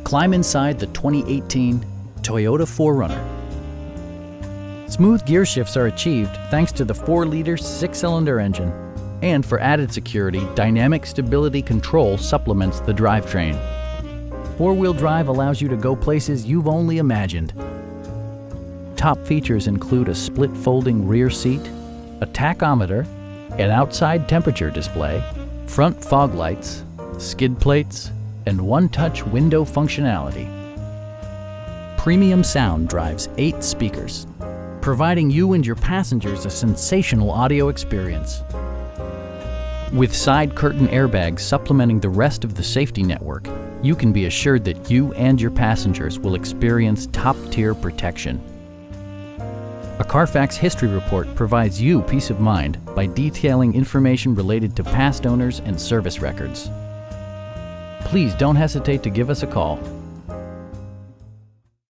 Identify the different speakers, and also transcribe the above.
Speaker 1: Climb inside the 2018 Toyota 4Runner. Smooth gear shifts are achieved thanks to the 4-liter 6-cylinder engine. And for added security, dynamic stability control supplements the drivetrain. 4-wheel drive allows you to go places you've only imagined. Top features include a split folding rear seat, a tachometer, an outside temperature display, front fog lights, skid plates, and one-touch window functionality. Premium sound drives 8 speakers, providing you and your passengers a sensational audio experience. With side curtain airbags supplementing the rest of the safety network, you can be assured that you and your passengers will experience top-tier protection. A Carfax history report provides you peace of mind by detailing information related to past owners and service records. Please don't hesitate to give us a call.